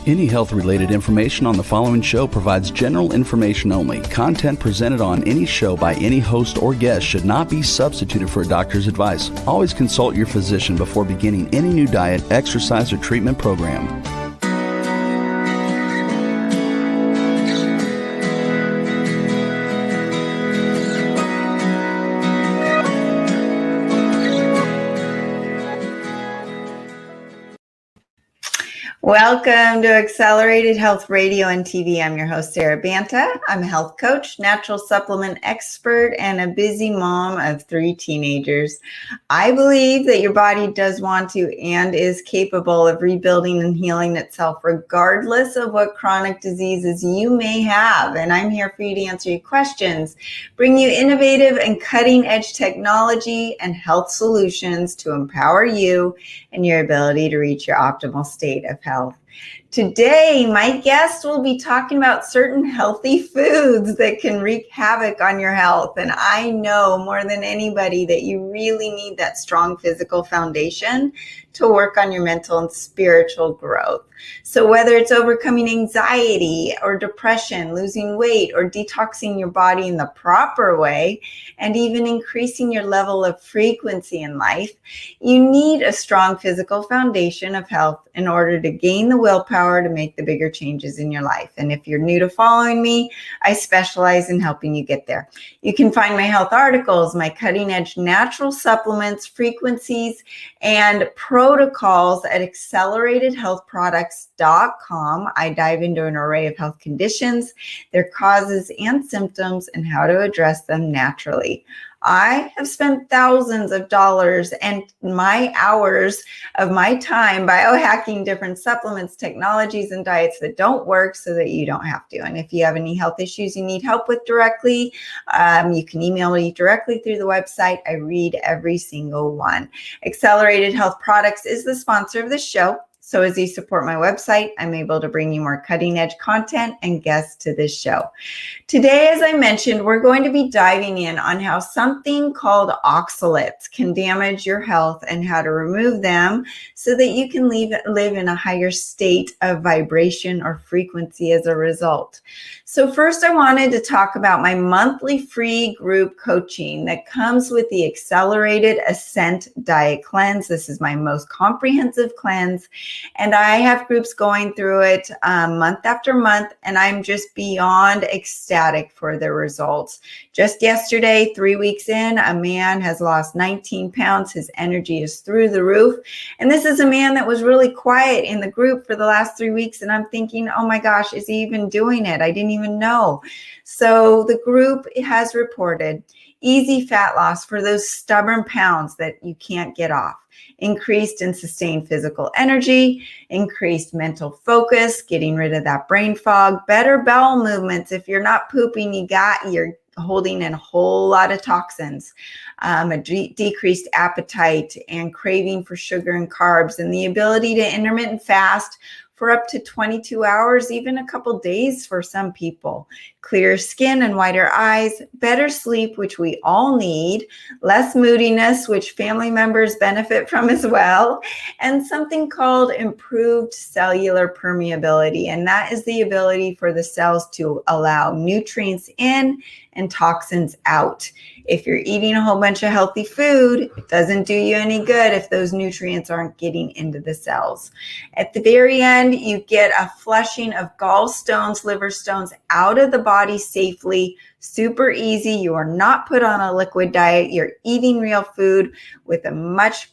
Any health-related information on the following show provides general information only. Content presented on any show by any host or guest should not be substituted for a doctor's advice. Always consult your physician before beginning any new diet, exercise, or treatment program. Welcome to Accelerated Health Radio and TV. I'm your host, Sara Banta. I'm a health coach, natural supplement expert, and a busy mom of 3 teenagers. I believe that your body does want to and is capable of rebuilding and healing itself regardless of what chronic diseases you may have. And I'm here for you to answer your questions, bring you innovative and cutting-edge technology and health solutions to empower you and your ability to reach your optimal state of health. Today, my guest will be talking about certain healthy foods that can wreak havoc on your health. And I know more than anybody that you really need that strong physical foundation to work on your mental and spiritual growth. So whether it's overcoming anxiety or depression, losing weight, or detoxing your body in the proper way, and even increasing your level of frequency in life, you need a strong physical foundation of health in order to gain the willpower to make the bigger changes in your life. And if you're new to following me, I specialize in helping you get there. You can find my health articles, my cutting edge natural supplements, frequencies, and protocols at acceleratedhealthproducts.com. I dive into an array of health conditions, their causes and symptoms, and how to address them naturally. I have spent thousands of dollars and my hours of my time biohacking different supplements, technologies, and diets that don't work so that you don't have to. And if you have any health issues you need help with directly, you can email me directly through the website. I read every single one. Accelerated Health Products is the sponsor of the show. So as you support my website, I'm able to bring you more cutting edge content and guests to this show. Today, as I mentioned, we're going to be diving in on how something called oxalates can damage your health and how to remove them so that you can live in a higher state of vibration or frequency as a result. So first, I wanted to talk about my monthly free group coaching that comes with the Accelerated Ascent Diet Cleanse. This is my most comprehensive cleanse. And I have groups going through it month after month, and I'm just beyond ecstatic for the results. Just yesterday, 3 weeks in, a man has lost 19 pounds. His energy is through the roof. And this is a man that was really quiet in the group for the last 3 weeks. And I'm thinking, oh my gosh, is he even doing it? I didn't even know. So the group has reported easy fat loss for those stubborn pounds that you can't get off. Increased and sustained physical energy, increased mental focus, getting rid of that brain fog, better bowel movements. If you're not pooping, you're holding in a whole lot of toxins, a decreased appetite and craving for sugar and carbs, and the ability to intermittent fast for up to 22 hours, even a couple days for some people. Clearer skin and whiter eyes, better sleep, which we all need, less moodiness, which family members benefit from as well, and something called improved cellular permeability. And that is the ability for the cells to allow nutrients in and toxins out. If you're eating a whole bunch of healthy food, it doesn't do you any good if those nutrients aren't getting into the cells. At the very end, you get a flushing of gallstones, liver stones out of the body safely, super easy. You are not put on a liquid diet. You're eating real food with a much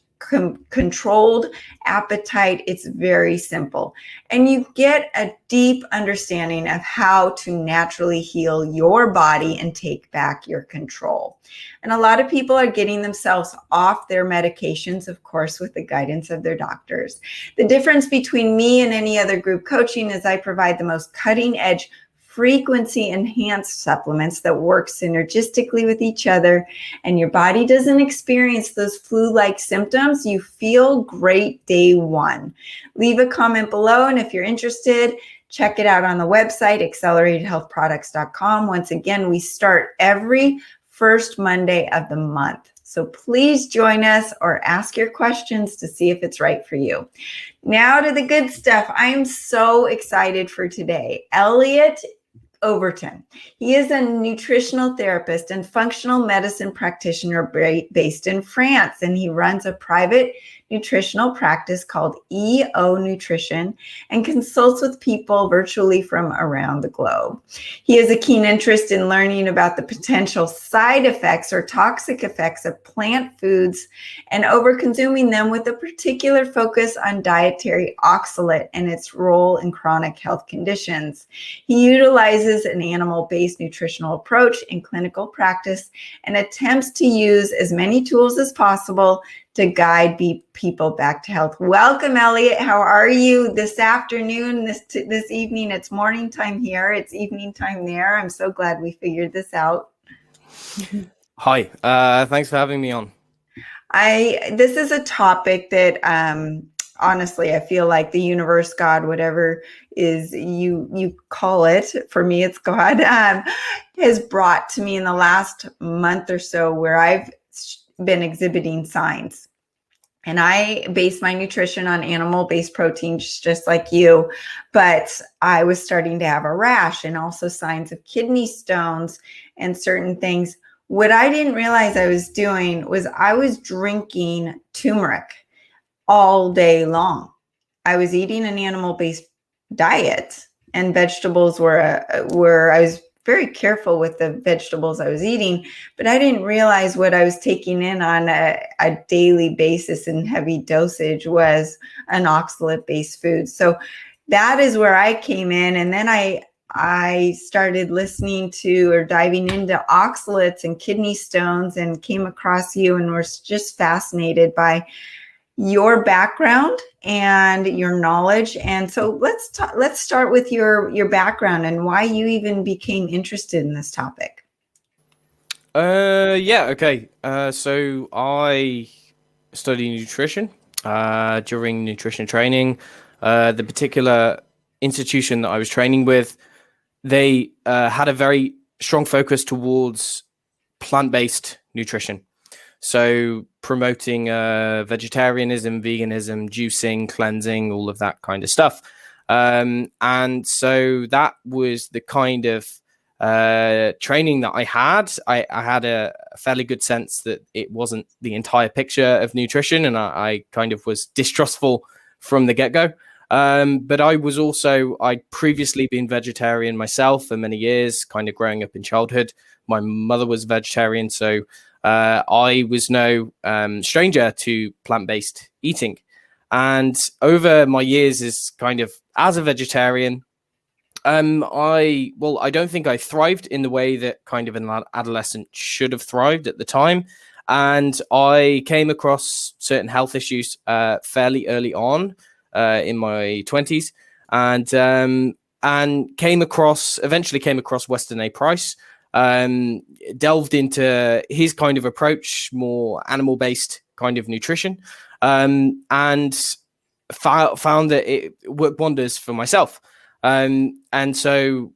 controlled appetite. It's very simple. And you get a deep understanding of how to naturally heal your body and take back your control. And a lot of people are getting themselves off their medications, of course, with the guidance of their doctors. The difference between me and any other group coaching is I provide the most cutting edge frequency enhanced supplements that work synergistically with each other, and your body doesn't experience those flu-like symptoms. You feel great day one. Leave a comment below, and if you're interested, check it out on the website, acceleratedhealthproducts.com. Once again, we start every first Monday of the month. So please join us or ask your questions to see if it's right for you. Now to the good stuff. I am so excited for today. Elliot Overton. He is a nutritional therapist and functional medicine practitioner based in France, and he runs a private nutritional practice called EO Nutrition and consults with people virtually from around the globe. He has a keen interest in learning about the potential side effects or toxic effects of plant foods and over-consuming them, with a particular focus on dietary oxalate and its role in chronic health conditions. He utilizes an animal-based nutritional approach in clinical practice and attempts to use as many tools as possible to guide people back to health. Welcome, Elliot. How are you this afternoon, this evening? It's morning time here. It's evening time there. I'm so glad we figured this out. Hi. Thanks for having me on. This is a topic that honestly, I feel like the universe, God, whatever is you call it, for me it's God, has brought to me in the last month or so, where I've been exhibiting signs. And I base my nutrition on animal-based proteins, just like you, but I was starting to have a rash and also signs of kidney stones and certain things. What I didn't realize I was doing was I was drinking turmeric all day long. I was eating an animal-based diet, and vegetables were I was very careful with the vegetables I was eating, but I didn't realize what I was taking in on a daily basis in heavy dosage was an oxalate-based food. So that is where I came in. And then I started listening to or diving into oxalates and kidney stones and came across you and was just fascinated by your background and your knowledge. And so let's start with your background and why you even became interested in this topic. Okay. So I studied nutrition during nutrition training. The particular institution that I was training with, they had a very strong focus towards plant-based nutrition. So promoting vegetarianism, veganism, juicing, cleansing, all of that kind of stuff. And so that was the kind of training that I had. I had a fairly good sense that it wasn't the entire picture of nutrition, and I kind of was distrustful from the get-go. But I'd previously been vegetarian myself for many years, kind of growing up in childhood. My mother was vegetarian, so I was no stranger to plant-based eating. And over my years as a vegetarian, I don't think I thrived in the way that kind of an adolescent should have thrived at the time. And I came across certain health issues fairly early on in my 20s, and eventually came across Weston A. Price. Delved into his kind of approach, more animal-based kind of nutrition, and found that it worked wonders for myself. And so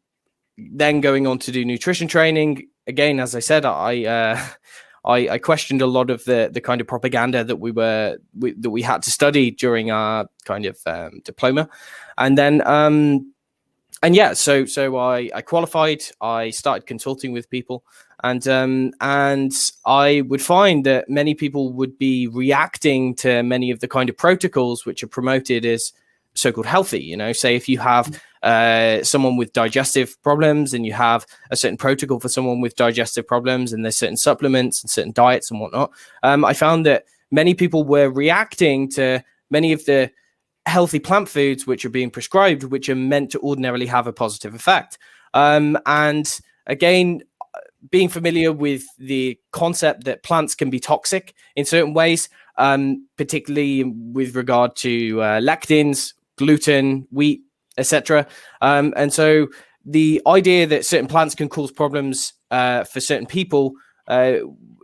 then going on to do nutrition training, again, as I said, I questioned a lot of the kind of propaganda that we had to study during our kind of diploma. And then so I qualified. I started consulting with people, and I would find that many people would be reacting to many of the kind of protocols which are promoted as so-called healthy. You know, say if you have someone with digestive problems, and you have a certain protocol for someone with digestive problems, and there's certain supplements and certain diets and whatnot. I found that many people were reacting to many of the healthy plant foods which are being prescribed, which are meant to ordinarily have a positive effect. And again, being familiar with the concept that plants can be toxic in certain ways, particularly with regard to lectins, gluten, wheat, etc. And so the idea that certain plants can cause problems for certain people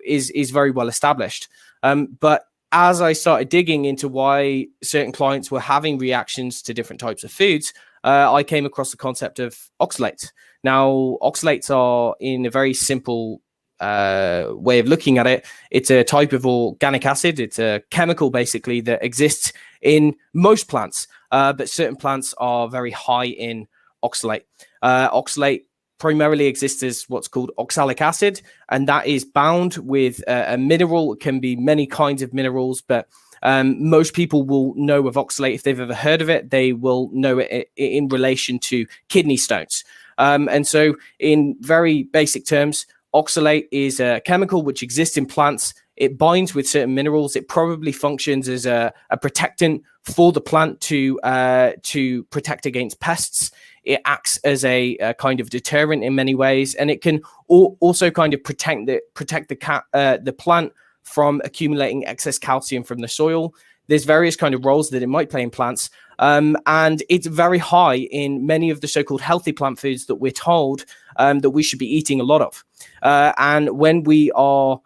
is very well established. But as I started digging into why certain clients were having reactions to different types of foods, I came across the concept of oxalates. Now, oxalates are, in a very simple way of looking at it, it's a type of organic acid. It's a chemical basically that exists in most plants, but certain plants are very high in oxalate. Oxalate primarily exists as what's called oxalic acid, and that is bound with a mineral. It can be many kinds of minerals, but most people will know of oxalate. If they've ever heard of it, they will know it in relation to kidney stones. And so in very basic terms, oxalate is a chemical which exists in plants. It binds with certain minerals. It probably functions as a protectant for the plant to protect against pests. It acts as a kind of deterrent in many ways, and it can also kind of protect the plant from accumulating excess calcium from the soil. There's various kind of roles that it might play in plants, and it's very high in many of the so-called healthy plant foods that we're told that we should be eating a lot of. And when we are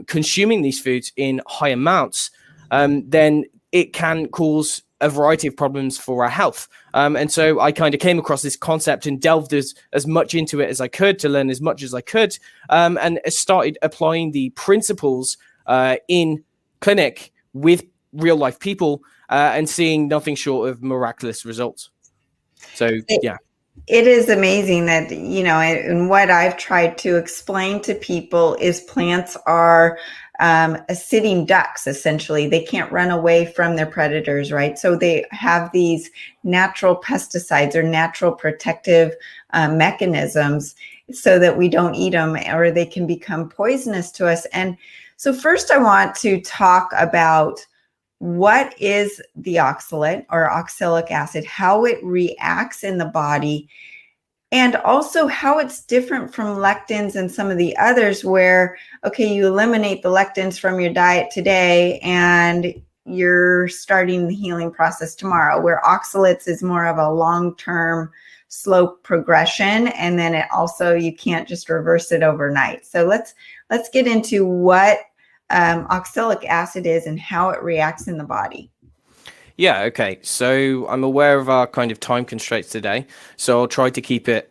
consuming these foods in high amounts, then it can cause a variety of problems for our health. And so I kind of came across this concept and delved as much into it as I could to learn as much as I could, and started applying the principles in clinic with real life people and seeing nothing short of miraculous results. So, yeah. It is amazing that, and what I've tried to explain to people is plants are sitting ducks, essentially. They can't run away from their predators, right? So they have these natural pesticides or natural protective mechanisms so that we don't eat them or they can become poisonous to us. And so first I want to talk about what is the oxalate or oxalic acid, how it reacts in the body, and also how it's different from lectins and some of the others where, okay, you eliminate the lectins from your diet today and you're starting the healing process tomorrow, where oxalates is more of a long-term slow progression. And then it also, you can't just reverse it overnight. So let's get into what oxalic acid is and how it reacts in the body. Yeah, okay. So I'm aware of our kind of time constraints today, so I'll try to keep it,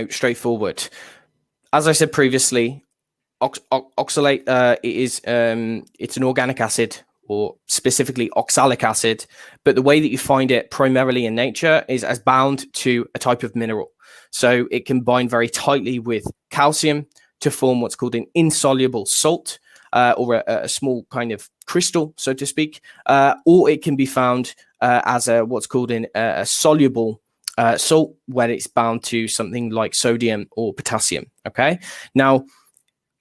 straightforward. As I said previously, oxalate it's an organic acid, or specifically oxalic acid, but the way that you find it primarily in nature is as bound to a type of mineral. So it can bind very tightly with calcium to form what's called an insoluble salt, or a small kind of crystal, so to speak, or it can be found as what's called a soluble salt, where it's bound to something like sodium or potassium. Okay, now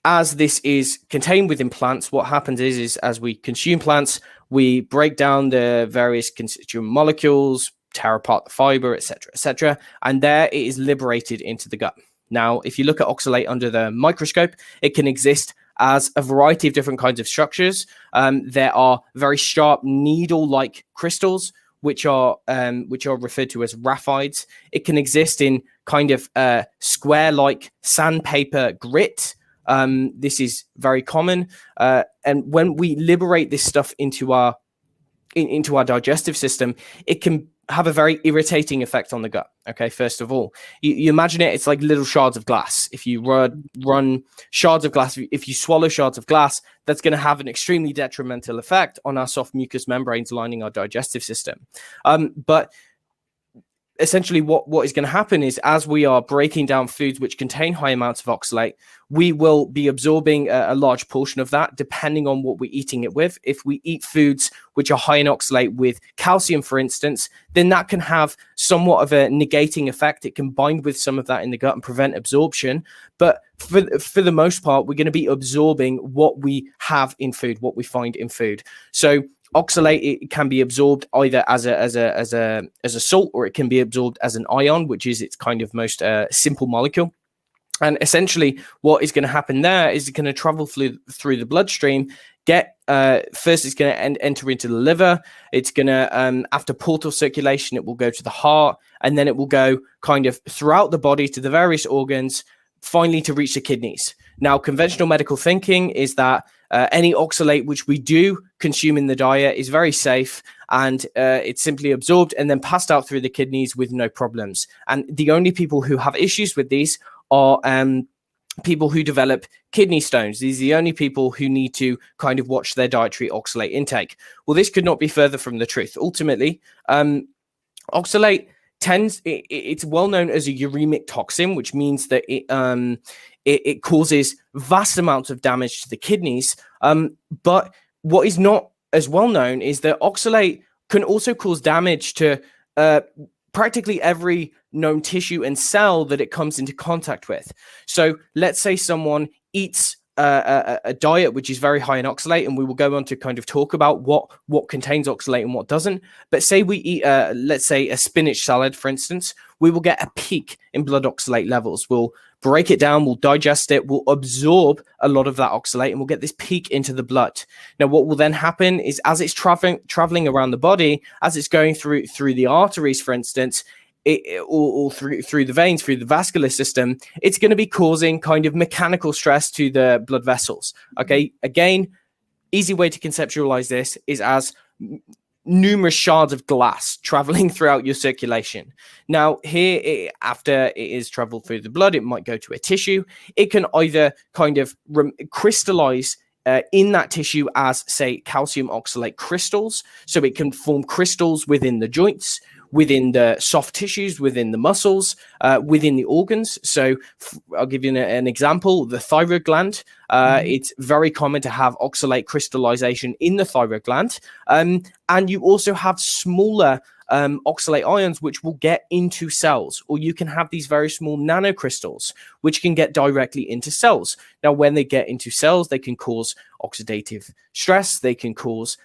as this is contained within plants, what happens is as we consume plants, we break down the various constituent molecules, tear apart the fiber, etc., and there it is liberated into the gut. Now, if you look at oxalate under the microscope, it can exist as a variety of different kinds of structures. There are very sharp needle-like crystals, which are referred to as raphides. It can exist in kind of square-like sandpaper grit. This is very common. And when we liberate this stuff into our digestive system, it can have a very irritating effect on the gut. Okay, first of all, you imagine it's like little shards of glass. If you run shards of glass, if you swallow shards of glass, that's going to have an extremely detrimental effect on our soft mucous membranes lining our digestive system. But essentially what is going to happen is, as we are breaking down foods which contain high amounts of oxalate, we will be absorbing a large portion of that depending on what we're eating it with. If we eat foods which are high in oxalate with calcium, for instance, then that can have somewhat of a negating effect. It can bind with some of that in the gut and prevent absorption. But for the most part, we're going to be absorbing what we have in food, what we find in food. So oxalate, it can be absorbed either as a salt, or it can be absorbed as an ion, which is its kind of most simple molecule. And essentially what is going to happen there is it's going to travel through the bloodstream, first it's going to enter into the liver. It's going to, after portal circulation, it will go to the heart, and then it will go kind of throughout the body to the various organs, finally to reach the kidneys. Now, conventional medical thinking is that any oxalate which we do consume in the diet is very safe, and it's simply absorbed and then passed out through the kidneys with no problems. And the only people who have issues with these are people who develop kidney stones. These are the only people who need to kind of watch their dietary oxalate intake. Well, this could not be further from the truth. Ultimately, oxalate it's well known as a uremic toxin, which means that it causes vast amounts of damage to the kidneys. But what is not as well known is that oxalate can also cause damage to practically every known tissue and cell that it comes into contact with. So let's say someone eats a diet which is very high in oxalate, and we will go on to kind of talk about what contains oxalate and what doesn't. But say we eat, let's say, a spinach salad, for instance, we will get a peak in blood oxalate levels. We'll break it down, we'll digest it, we'll absorb a lot of that oxalate, and we'll get this peak into the blood. Now, what will then happen is, as it's traveling around the body, as it's going through the arteries, for instance, or through the veins, through the vascular system, it's going to be causing kind of mechanical stress to the blood vessels. Okay, again, easy way to conceptualize this is as numerous shards of glass traveling throughout your circulation. Now, here, after it is traveled through the blood, it might go to a tissue. It can either kind of crystallize in that tissue as, say, calcium oxalate crystals. So it can form crystals within the joints, within the soft tissues, within the muscles, within the organs. So I'll give you an example. The thyroid gland, it's very common to have oxalate crystallization in the thyroid gland. And you also have smaller oxalate ions which will get into cells, or you can have these very small nanocrystals which can get directly into cells. Now, when they get into cells, they can cause oxidative stress. They can cause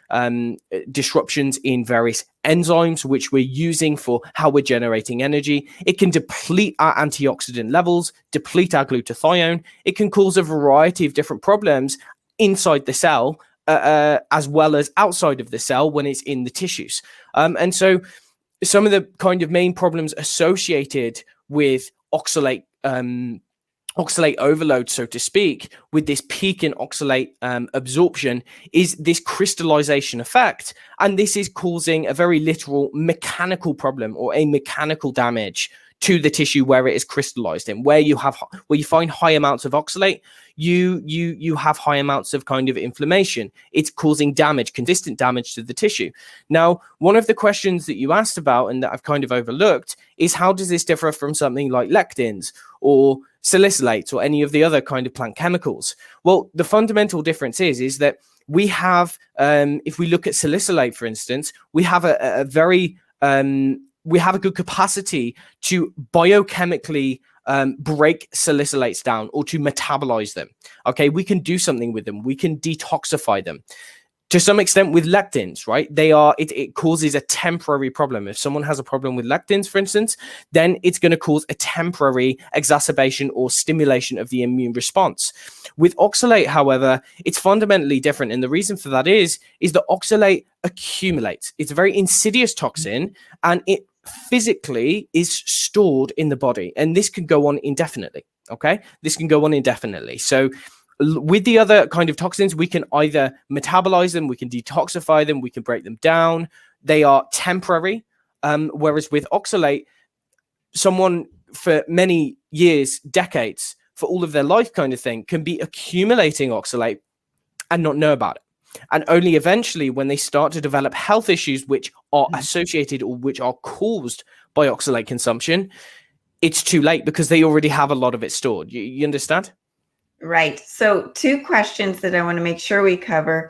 disruptions in various enzymes which we're using for how we're generating energy. It can deplete our antioxidant levels, deplete our glutathione. It can cause a variety of different problems inside the cell, as well as outside of the cell when it's in the tissues. And so some of the kind of main problems associated with oxalate overload, so to speak, with this peak in oxalate absorption, is this crystallization effect. And this is causing a very literal mechanical problem, or a mechanical damage to the tissue where it is crystallized in. Where you find high amounts of oxalate, you have high amounts of kind of inflammation. It's causing damage, consistent damage to the tissue. Now, one of the questions that you asked about, and that I've kind of overlooked, is how does this differ from something like lectins or salicylates or any of the other kind of plant chemicals? Well, the fundamental difference is that we have, if we look at salicylate, for instance, we have we have a good capacity to biochemically break salicylates down, or to metabolize them. Okay, we can do something with them. We can detoxify them. To some extent with lectins, right? It causes a temporary problem. If someone has a problem with lectins, for instance, then it's going to cause a temporary exacerbation or stimulation of the immune response. With oxalate, however, it's fundamentally different. And the reason for that is that oxalate accumulates. It's a very insidious toxin, and it physically is stored in the body. And this can go on indefinitely. Okay? This can go on indefinitely. So with the other kind of toxins, we can either metabolize them, we can detoxify them, we can break them down. They are temporary. Whereas with oxalate, someone for many years, decades, for all of their life kind of thing, can be accumulating oxalate and not know about it. And only eventually, when they start to develop health issues which are associated or which are caused by oxalate consumption, it's too late, because they already have a lot of it stored. You understand? Right. So 2 questions that I want to make sure we cover.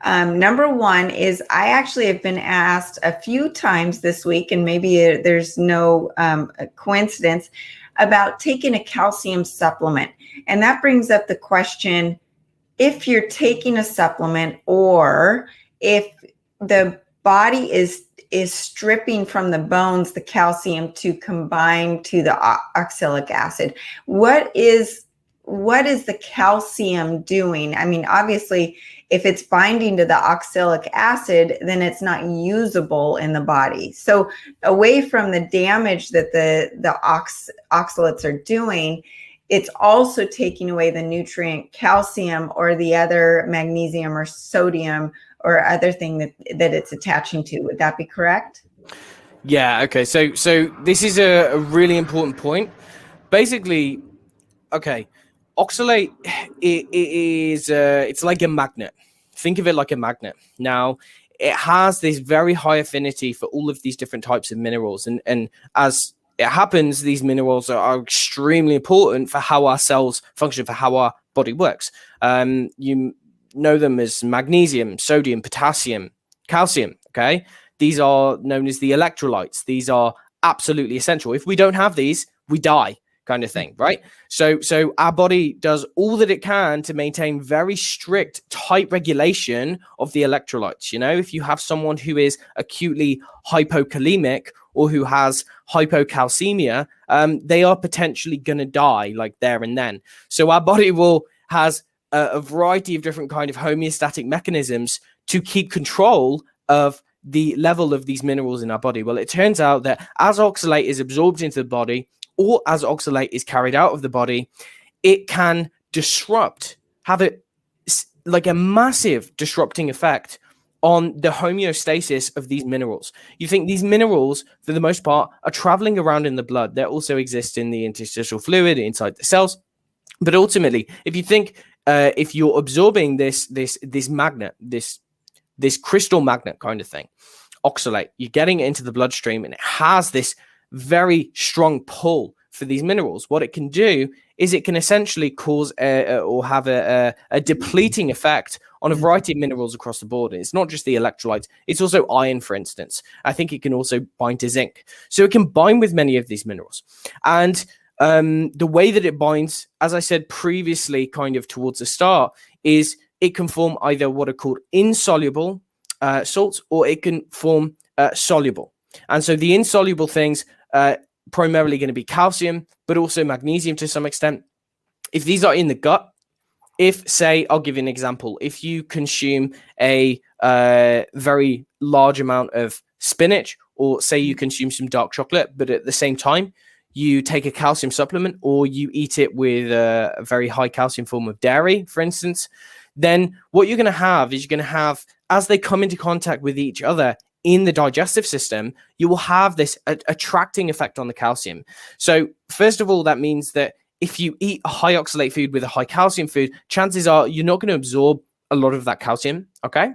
Number 1 is, I actually have been asked a few times this week, and maybe there's no coincidence, about taking a calcium supplement. And that brings up the question, if you're taking a supplement, or if the body is stripping from the bones the calcium to combine to the oxalic acid, what is the calcium doing? I mean, obviously, if it's binding to the oxalic acid, then it's not usable in the body. So away from the damage that the oxalates are doing, it's also taking away the nutrient calcium, or the other magnesium or sodium or other thing that it's attaching to. Would that be correct? Yeah. Okay. So this is a really important point. Basically, okay, oxalate, it is it's like a magnet. Think of it like a magnet. Now, it has this very high affinity for all of these different types of minerals, and as it happens, these minerals are extremely important for how our cells function, for how our body works. You know them as magnesium, sodium, potassium, calcium. Okay, these are known as the electrolytes. These are absolutely essential. If we don't have these, we die, kind of thing, right? So our body does all that it can to maintain very strict, tight regulation of the electrolytes. You know, if you have someone who is acutely hypokalemic or who has hypocalcemia, they are potentially going to die like there and then. So our body has a variety of different kind of homeostatic mechanisms to keep control of the level of these minerals in our body. Well, it turns out that as oxalate is absorbed into the body, or as oxalate is carried out of the body, it can have a massive disrupting effect on the homeostasis of these minerals. You think these minerals, for the most part, are traveling around in the blood. They also exist in the interstitial fluid inside the cells. But ultimately, if you think, if you're absorbing this magnet, this crystal magnet kind of thing, oxalate, you're getting it into the bloodstream, and it has this very strong pull for these minerals. What it can do is it can essentially cause or have a depleting effect on a variety of minerals across the board. And it's not just the electrolytes, it's also iron, for instance. I think it can also bind to zinc. So it can bind with many of these minerals. And the way that it binds, as I said previously, kind of towards the start, is it can form either what are called insoluble salts, or it can form soluble. And so the insoluble things primarily going to be calcium, but also magnesium to some extent. If these are in the gut, say, I'll give you an example. If you consume a very large amount of spinach, or say you consume some dark chocolate, but at the same time, you take a calcium supplement, or you eat it with a very high calcium form of dairy, for instance, then what you're going to have is as they come into contact with each other in the digestive system, you will have this attracting effect on the calcium. So first of all, that means that if you eat a high oxalate food with a high calcium food, chances are you're not going to absorb a lot of that calcium. Okay.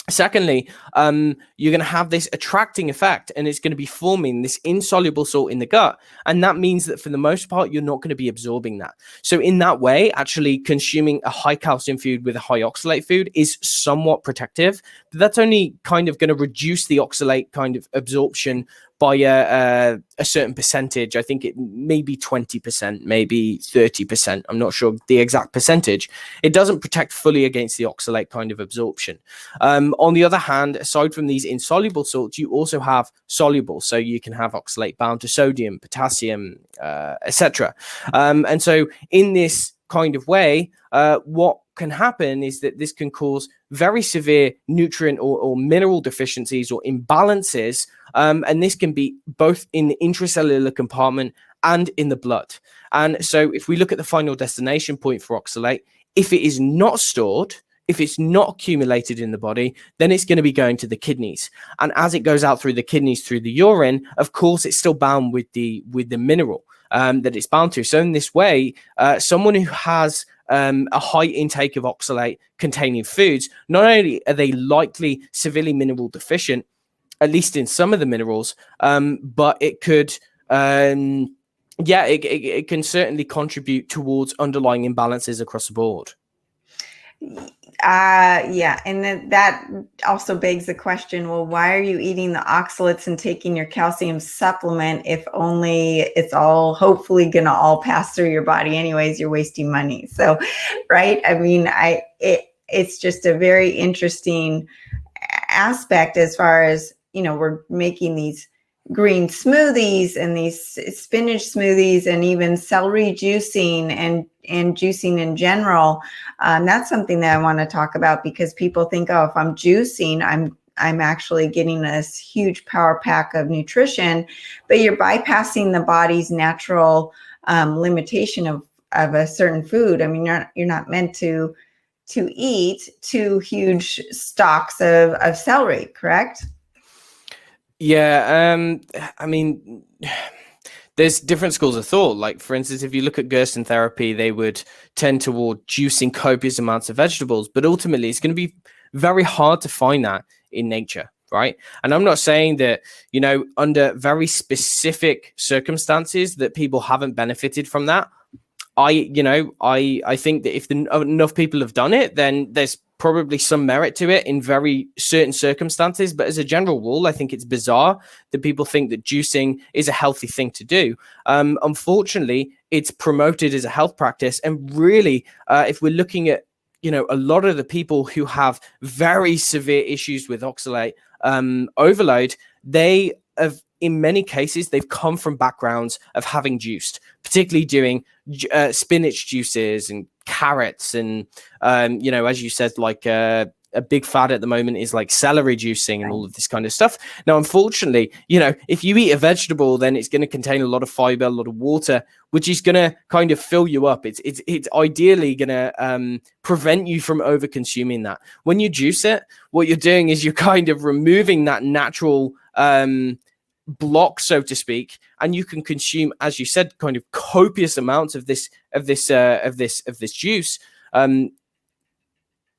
Secondly, you're going to have this attracting effect, and it's going to be forming this insoluble salt in the gut. And that means that for the most part, you're not going to be absorbing that. So in that way, actually consuming a high calcium food with a high oxalate food is somewhat protective, but that's only kind of going to reduce the oxalate kind of absorption by a certain percentage. I think it may be 20%, maybe 30%. I'm not sure the exact percentage. It doesn't protect fully against the oxalate kind of absorption. On the other hand, aside from these insoluble salts, you also have soluble. So you can have oxalate bound to sodium, potassium, etc. And so in this kind of way, what can happen is that this can cause very severe nutrient or mineral deficiencies or imbalances. And this can be both in the intracellular compartment and in the blood. And so if we look at the final destination point for oxalate, if it is not stored, if it's not accumulated in the body, then it's going to be going to the kidneys. And as it goes out through the kidneys, through the urine, of course, it's still bound with the mineral that it's bound to. So in this way, someone who has a high intake of oxalate containing foods, not only are they likely severely mineral deficient, at least in some of the minerals, but it could, it can certainly contribute towards underlying imbalances across the board. And that also begs the question, well, why are you eating the oxalates and taking your calcium supplement if only it's all hopefully going to all pass through your body anyways? You're wasting money. So, right. I mean, it's just a very interesting aspect as far as, we're making these green smoothies and these spinach smoothies and even celery juicing and juicing in general. That's something that I want to talk about, because people think, oh, if I'm juicing, I'm actually getting this huge power pack of nutrition, but you're bypassing the body's natural limitation of a certain food. I mean, you're not meant to eat 2 huge stalks of celery, correct? Yeah, I mean, there's different schools of thought. Like, for instance, if you look at Gerson therapy, they would tend toward juicing copious amounts of vegetables, but ultimately it's going to be very hard to find that in nature, right? And I'm not saying that, you know, under very specific circumstances that people haven't benefited from that. I think that if enough people have done it, then there's probably some merit to it in very certain circumstances. But as a general rule, I think it's bizarre that people think that juicing is a healthy thing to do. Unfortunately, it's promoted as a health practice. And really, if we're looking at, you know, a lot of the people who have very severe issues with oxalate overload, they have, in many cases, they've come from backgrounds of having juiced, particularly doing spinach juices and carrots. And, you know, as you said, like a big fad at the moment is like celery juicing and all of this kind of stuff. Now, unfortunately, you know, if you eat a vegetable, then it's going to contain a lot of fiber, a lot of water, which is going to kind of fill you up. It's ideally going to prevent you from over consuming that. When you juice it, what you're doing is you're kind of removing that natural block, so to speak, and you can consume, as you said, kind of copious amounts of this juice.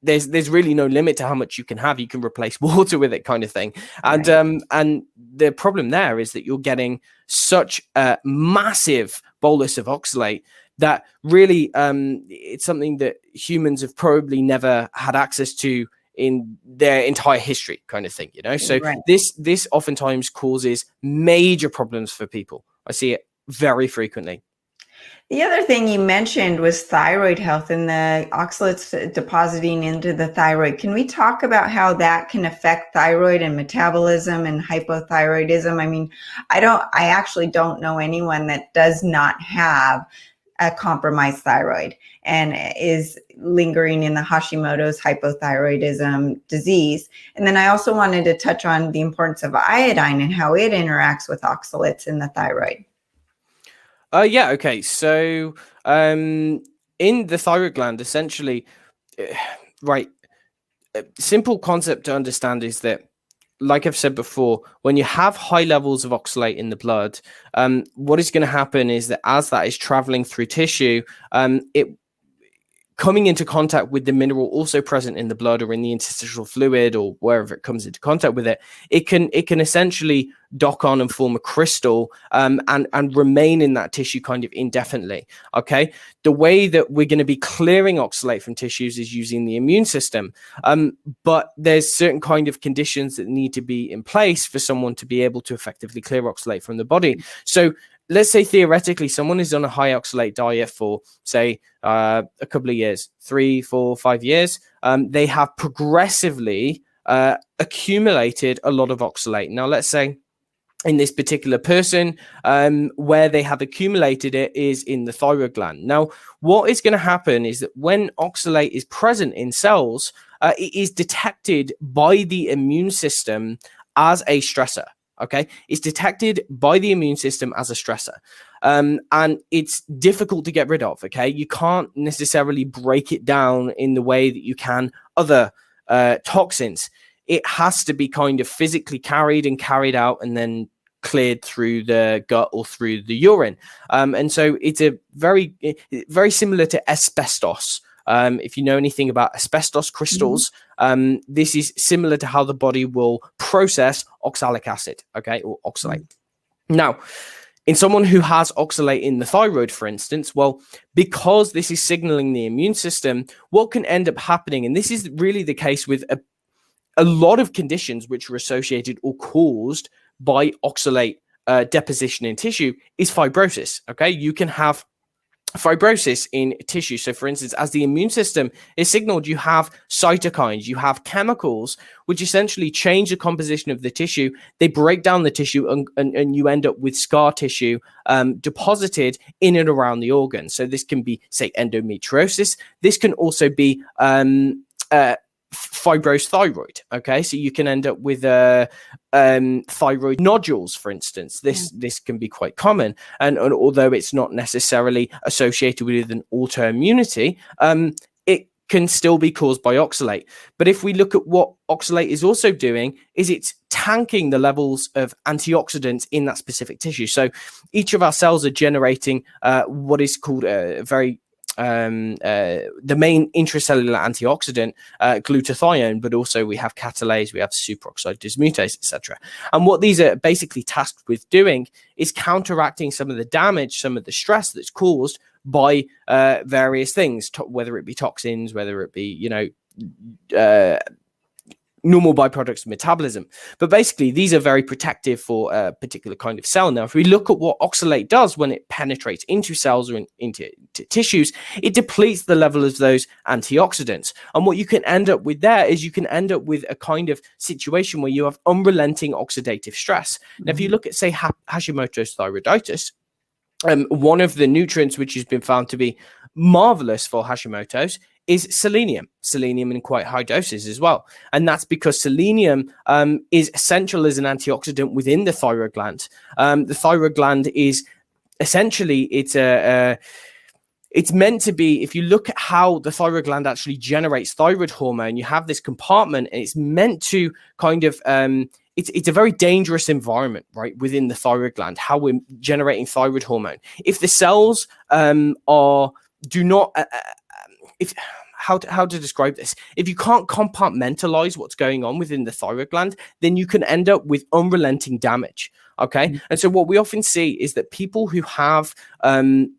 There's really no limit to how much you can have. You can replace water with it, kind of thing. And right. And the problem there is that you're getting such a massive bolus of oxalate that really it's something that humans have probably never had access to in their entire history, kind of thing, you know. So right. this oftentimes causes major problems for people. I see it very frequently. The other thing you mentioned was thyroid health and the oxalates depositing into the thyroid. Can we talk about how that can affect thyroid and metabolism and hypothyroidism? I mean, I actually don't know anyone that does not have a compromised thyroid and is lingering in the Hashimoto's hypothyroidism disease. And then I also wanted to touch on the importance of iodine and how it interacts with oxalates in the thyroid. Yeah, okay. So in the thyroid gland, essentially, right, a simple concept to understand is that, like I've said before, when you have high levels of oxalate in the blood, what is going to happen is that as that is traveling through tissue, it coming into contact with the mineral also present in the blood or in the interstitial fluid or wherever it comes into contact with it, it can essentially dock on and form a crystal and remain in that tissue kind of indefinitely. Okay, the way that we're going to be clearing oxalate from tissues is using the immune system, but there's certain kind of conditions that need to be in place for someone to be able to effectively clear oxalate from the body. So let's say theoretically someone is on a high oxalate diet for, say, a couple of years, 3, 4, 5 years. They have progressively accumulated a lot of oxalate. Now, let's say in this particular person, where they have accumulated it is in the thyroid gland. Now, what is going to happen is that when oxalate is present in cells, it is detected by the immune system as a stressor. Okay, it's detected by the immune system as a stressor, and it's difficult to get rid of. Okay, you can't necessarily break it down in the way that you can other toxins. It has to be kind of physically carried out and then cleared through the gut or through the urine. And so it's a very similar to asbestos. If you know anything about asbestos crystals, this is similar to how the body will process oxalic acid, okay, or oxalate. Now, in someone who has oxalate in the thyroid, for instance, well, because this is signaling the immune system, what can end up happening, and this is really the case with a lot of conditions which are associated or caused by oxalate deposition in tissue, is fibrosis, okay? You can have fibrosis in tissue. So for instance, as the immune system is signaled, you have cytokines, you have chemicals which essentially change the composition of the tissue. They break down the tissue and you end up with scar tissue deposited in and around the organ. So this can be, say, endometriosis. This can also be fibrosed thyroid. Okay, so you can end up with thyroid nodules, for instance. This can be quite common, and although it's not necessarily associated with an autoimmunity, it can still be caused by oxalate. But if we look at what oxalate is also doing, is it's tanking the levels of antioxidants in that specific tissue. So each of our cells are generating what is called a very the main intracellular antioxidant, glutathione, but also we have catalase, we have superoxide dismutase, etc. And what these are basically tasked with doing is counteracting some of the damage, some of the stress that's caused by various things, whether it be toxins, whether it be, normal byproducts of metabolism. But basically, these are very protective for a particular kind of cell. Now, if we look at what oxalate does when it penetrates into cells or into tissues, it depletes the level of those antioxidants. And what you can end up with there is you can end up with a kind of situation where you have unrelenting oxidative stress. Now, if you look at, say, Hashimoto's thyroiditis, one of the nutrients which has been found to be marvelous for Hashimoto's is selenium in quite high doses as well. And that's because selenium is essential as an antioxidant within the thyroid gland. The thyroid gland is essentially, it's meant to be, if you look at how the thyroid gland actually generates thyroid hormone, you have this compartment and it's meant to kind of, it's a very dangerous environment, right, within the thyroid gland, how we're generating thyroid hormone. If the cells how to describe this? If you can't compartmentalize what's going on within the thyroid gland, then you can end up with unrelenting damage. Okay. Mm-hmm. And so what we often see is that people who have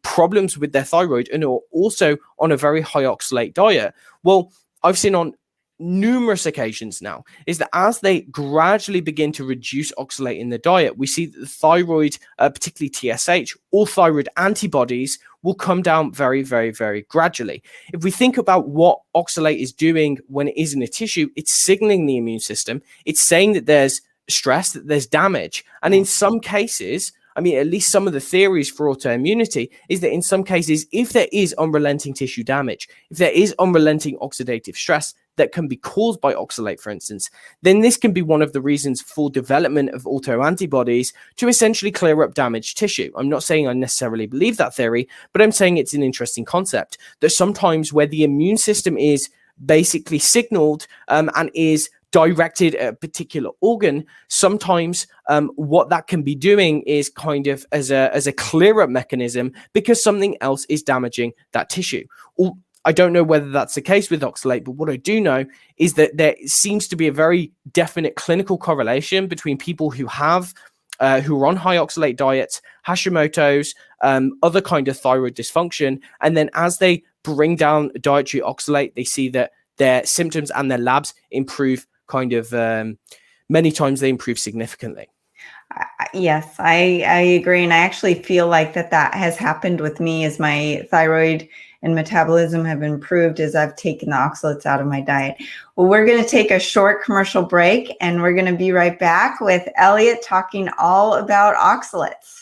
problems with their thyroid and are also on a very high oxalate diet, well, I've seen on numerous occasions now is that as they gradually begin to reduce oxalate in the diet, we see that the thyroid, particularly TSH, or thyroid antibodies will come down very, very, very gradually. If we think about what oxalate is doing when it is in a tissue, it's signaling the immune system. It's saying that there's stress, that there's damage. And in some cases, I mean, at least some of the theories for autoimmunity is that in some cases, if there is unrelenting tissue damage, if there is unrelenting oxidative stress that can be caused by oxalate, for instance, then this can be one of the reasons for development of autoantibodies to essentially clear up damaged tissue. I'm not saying I necessarily believe that theory, but I'm saying it's an interesting concept that sometimes where the immune system is basically signaled and is directed at a particular organ, sometimes what that can be doing is kind of as a clear up mechanism because something else is damaging that tissue. I don't know whether that's the case with oxalate, but what I do know is that there seems to be a very definite clinical correlation between people who have who are on high oxalate diets, Hashimoto's, other kind of thyroid dysfunction, and then as they bring down dietary oxalate, they see that their symptoms and their labs improve kind of many times they improve significantly. Yes, I agree. And I actually feel like that has happened with me as my thyroid and metabolism have improved as I've taken the oxalates out of my diet. Well, we're going to take a short commercial break and we're going to be right back with Elliot talking all about oxalates.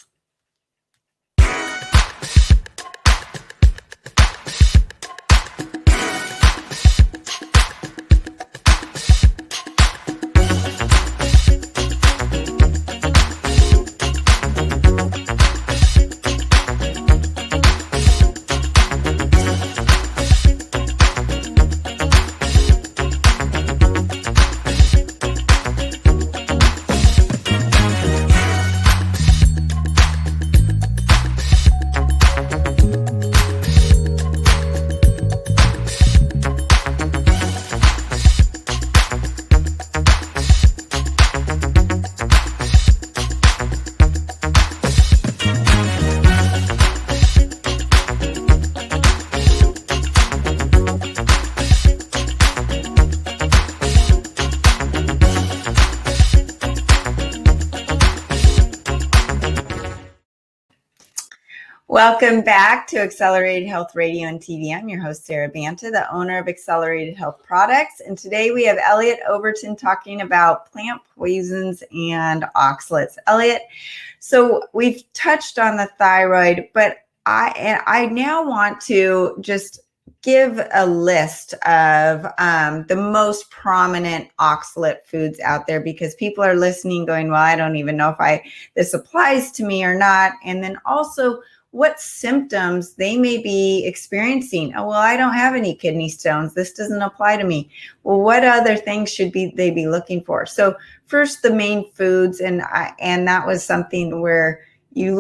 Welcome back to Accelerated Health Radio and TV. I'm your host, Sara Banta, the owner of Accelerated Health Products. And today we have Elliot Overton talking about plant poisons and oxalates. Elliot, so we've touched on the thyroid, but I now want to just give a list of the most prominent oxalate foods out there because people are listening going, well, I don't even know if this applies to me or not. And then also what symptoms they may be experiencing. Oh, well, I don't have any kidney stones. This doesn't apply to me. Well, what other things should they be looking for? So first the main foods, and that was something where you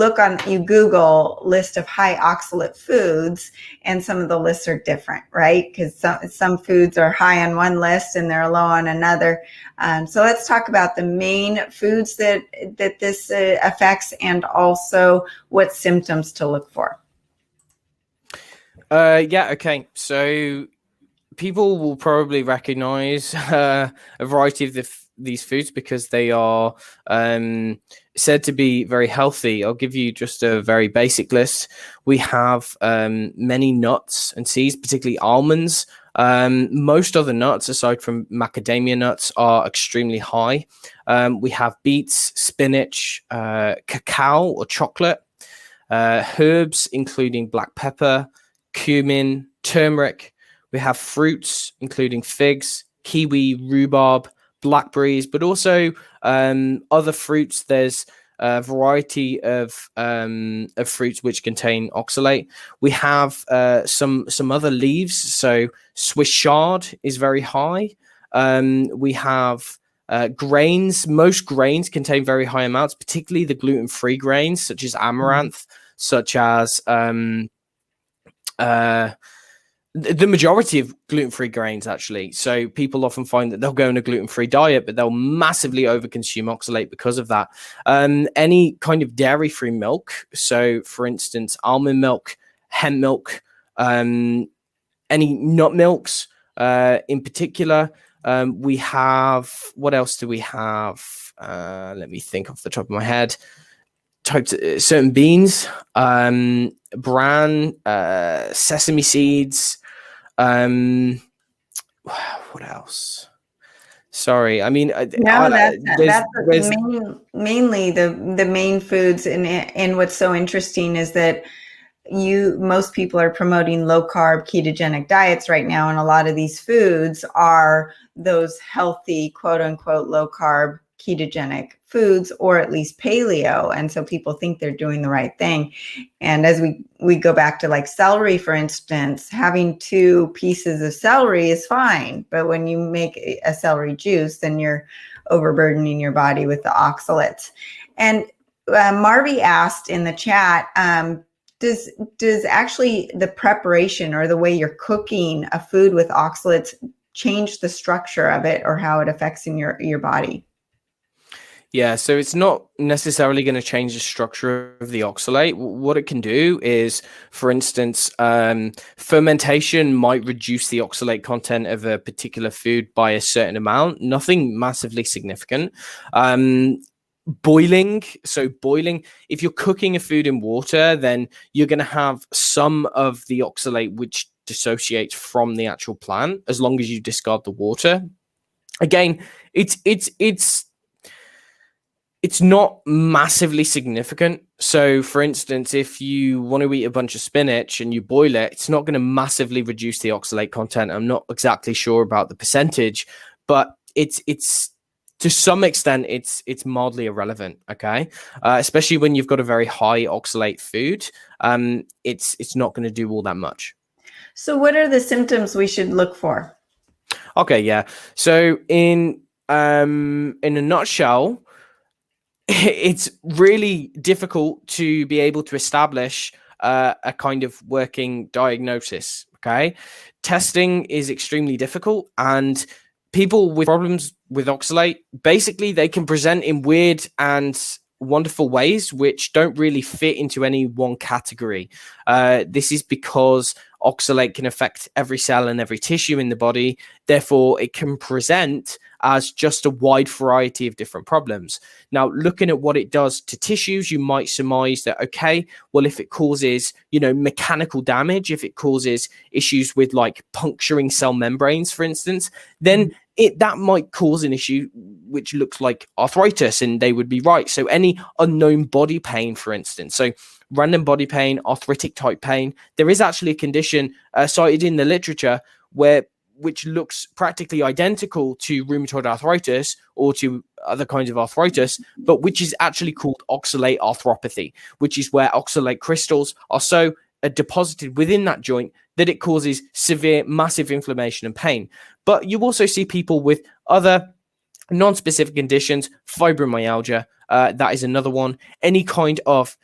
Google list of high oxalate foods, and some of the lists are different, right? Because some foods are high on one list and they're low on another. So let's talk about the main foods that this affects, and also what symptoms to look for. Okay. So people will probably recognize a variety of these foods because they are said to be very healthy. I'll give you just a very basic list. We have many nuts and seeds, particularly almonds. Most other nuts, aside from macadamia nuts, are extremely high. We have beets, spinach, cacao or chocolate, herbs, including black pepper, cumin, turmeric. We have fruits, including figs, kiwi, rhubarb, blackberries, but also other fruits. There's a variety of fruits which contain oxalate. We have some other leaves. So Swiss chard is very high. We have grains. Most grains contain very high amounts, particularly the gluten-free grains, such as amaranth, such as the majority of gluten-free grains, actually. So people often find that they'll go on a gluten-free diet, but they'll massively overconsume oxalate because of that. Any kind of dairy-free milk, so for instance, almond milk, hemp milk, any nut milks in particular. We have, what else do we have? Let me think off the top of my head. Certain beans, bran, sesame seeds. What else? Sorry, I mean, no, that's mainly the main foods. And what's so interesting is that most people are promoting low carb ketogenic diets right now, and a lot of these foods are those healthy, quote unquote, low carb ketogenic foods, or at least paleo. And so people think they're doing the right thing. And as we go back to like celery, for instance, having 2 pieces of celery is fine. But when you make a celery juice, then you're overburdening your body with the oxalates. And Marby asked in the chat, does actually the preparation or the way you're cooking a food with oxalates change the structure of it, or how it affects in your body? Yeah, so it's not necessarily going to change the structure of the oxalate. What it can do is, for instance, fermentation might reduce the oxalate content of a particular food by a certain amount, nothing massively significant. Boiling, if you're cooking a food in water, then you're going to have some of the oxalate which dissociates from the actual plant, as long as you discard the water. Again, it's not massively significant. So, for instance, if you want to eat a bunch of spinach and you boil it, it's not going to massively reduce the oxalate content. I'm not exactly sure about the percentage, but it's to some extent, it's mildly irrelevant. Okay, especially when you've got a very high oxalate food, it's not going to do all that much. So, what are the symptoms we should look for? Okay, yeah. So, in a nutshell, it's really difficult to be able to establish a kind of working diagnosis. Okay, testing is extremely difficult, and people with problems with oxalate, basically they can present in weird and wonderful ways which don't really fit into any one category. This is because oxalate can affect every cell and every tissue in the body. Therefore, it can present as just a wide variety of different problems. Now, looking at what it does to tissues, you might surmise that, okay, well, if it causes, mechanical damage, if it causes issues with like puncturing cell membranes, for instance, then that might cause an issue which looks like arthritis, and they would be right. So any unknown body pain, for instance, so random body pain, arthritic type pain, there is actually a condition cited in the literature which looks practically identical to rheumatoid arthritis or to other kinds of arthritis, but which is actually called oxalate arthropathy, which is where oxalate crystals are so deposited within that joint that it causes severe, massive inflammation and pain. But you also see people with other Non-specific conditions, fibromyalgia, that is another one. Any kind of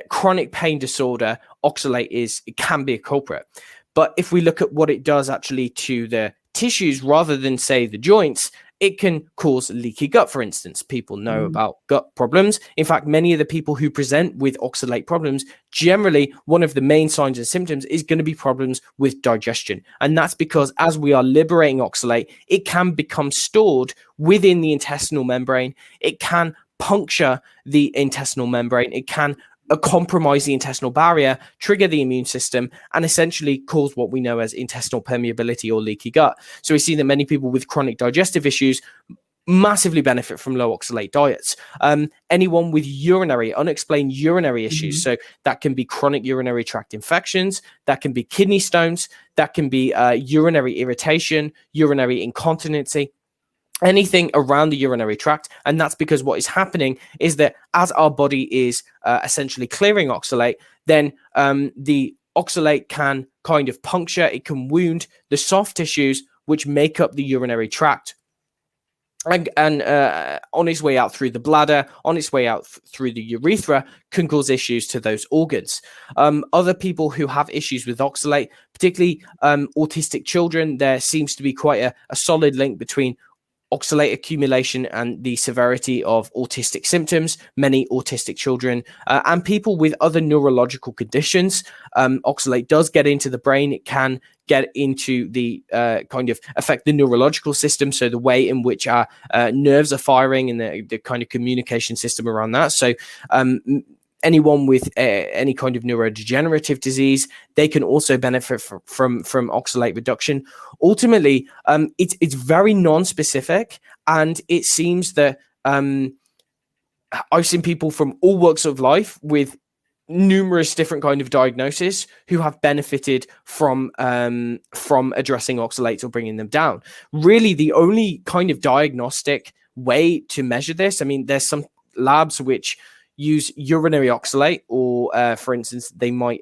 chronic pain disorder, oxalate can be a culprit. But if we look at what it does actually to the tissues rather than, say, the joints, it can cause leaky gut, for instance. People know about gut problems. In fact, many of the people who present with oxalate problems, generally, one of the main signs and symptoms is going to be problems with digestion. And that's because as we are liberating oxalate, it can become stored within the intestinal membrane. It can puncture the intestinal membrane. It can compromise the intestinal barrier, trigger the immune system, and essentially cause what we know as intestinal permeability or leaky gut. So we see that many people with chronic digestive issues massively benefit from low oxalate diets. Anyone with unexplained urinary issues, so that can be chronic urinary tract infections, that can be kidney stones, that can be urinary irritation, urinary incontinency, anything around the urinary tract. And that's because what is happening is that as our body is essentially clearing oxalate, then the oxalate can kind of puncture, it can wound the soft tissues which make up the urinary tract. And on its way out through the bladder, on its way out through the urethra, can cause issues to those organs. Other people who have issues with oxalate, particularly autistic children, there seems to be quite a solid link between oxalate accumulation and the severity of autistic symptoms. Many autistic children and people with other neurological conditions, oxalate does get into the brain. It can get into the kind of affect the neurological system, so the way in which our nerves are firing and the kind of communication system around that. So anyone with any kind of neurodegenerative disease, they can also benefit from oxalate reduction. Ultimately, it's very non-specific, and it seems that I've seen people from all walks of life with numerous different kind of diagnoses who have benefited from addressing oxalates or bringing them down. Really, the only kind of diagnostic way to measure this, I mean, there's some labs which use urinary oxalate, or for instance, they might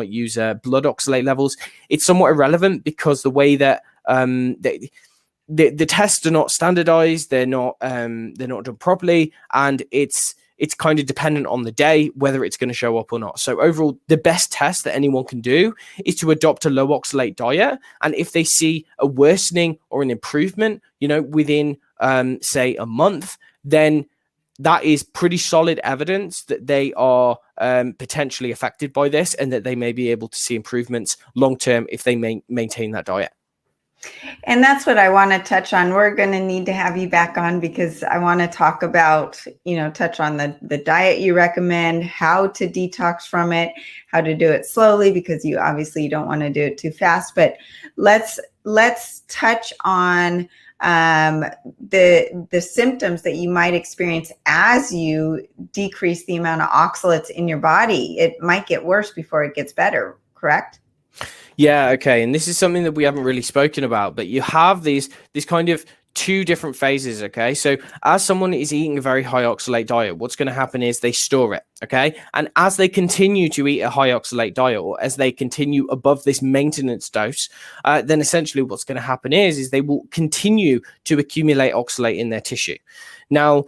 use blood oxalate levels. It's somewhat irrelevant because the way that the tests are not standardized, they're not done properly, and it's kind of dependent on the day whether it's going to show up or not. So overall, the best test that anyone can do is to adopt a low oxalate diet, and if they see a worsening or an improvement, within say a month, then that is pretty solid evidence that they are potentially affected by this, and that they may be able to see improvements long term if they maintain that diet. And that's what I want to touch on. We're going to need to have you back on because I want to talk about, touch on the diet you recommend, how to detox from it, how to do it slowly, because you obviously don't want to do it too fast. But let's touch on the symptoms that you might experience as you decrease the amount of oxalates in your body. It might get worse before it gets better, correct? Yeah, okay. And this is something that we haven't really spoken about, but you have these kind of two different phases, okay? So as someone is eating a very high oxalate diet, what's going to happen is they store it, okay? And as they continue to eat a high oxalate diet, or as they continue above this maintenance dose, then essentially what's going to happen is they will continue to accumulate oxalate in their tissue. Now,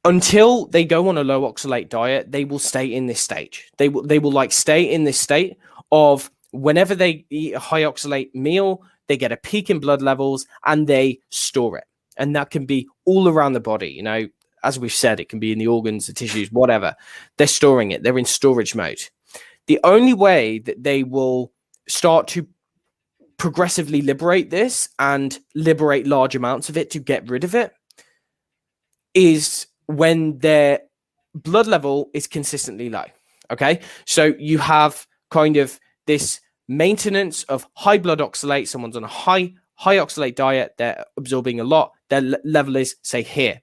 until they go on a low oxalate diet, they will stay in this stage. They will like stay in this state of whenever they eat a high oxalate meal, they get a peak in blood levels and they store it. And that can be all around the body. As we've said, it can be in the organs, the tissues, whatever. They're storing it. They're in storage mode. The only way that they will start to progressively liberate this and liberate large amounts of it to get rid of it is when their blood level is consistently low. Okay, so you have kind of this maintenance of high blood oxalate. Someone's on a high oxalate diet, they're absorbing a lot, their level is, say, here.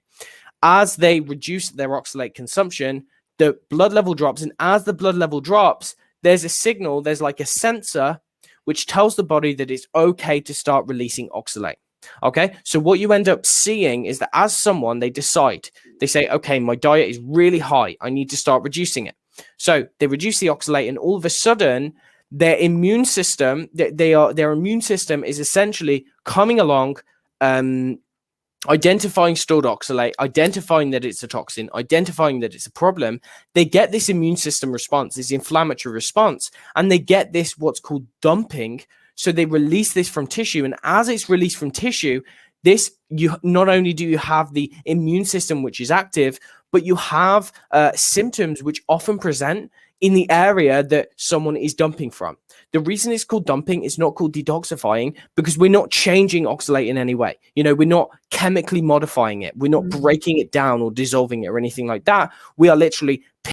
As they reduce their oxalate consumption, the blood level drops, and as the blood level drops, there's a signal, there's like a sensor which tells the body that it's okay to start releasing oxalate. Okay, so what you end up seeing is that as someone, they say, okay, my diet is really high, I need to start reducing it. So they reduce the oxalate, and all of a sudden their immune system, their immune system is essentially coming along, identifying stored oxalate, identifying that it's a toxin, identifying that it's a problem, they get this immune system response, this inflammatory response, and they get this what's called dumping. So they release this from tissue, and as it's released from tissue, this, you not only do you have the immune system which is active, but you have symptoms which often present in the area that someone is dumping from. The reason it's called dumping, it's not called detoxifying, because we're not changing oxalate in any way. You know, we're not chemically modifying it. We're not breaking it down or dissolving it or anything like that. We are literally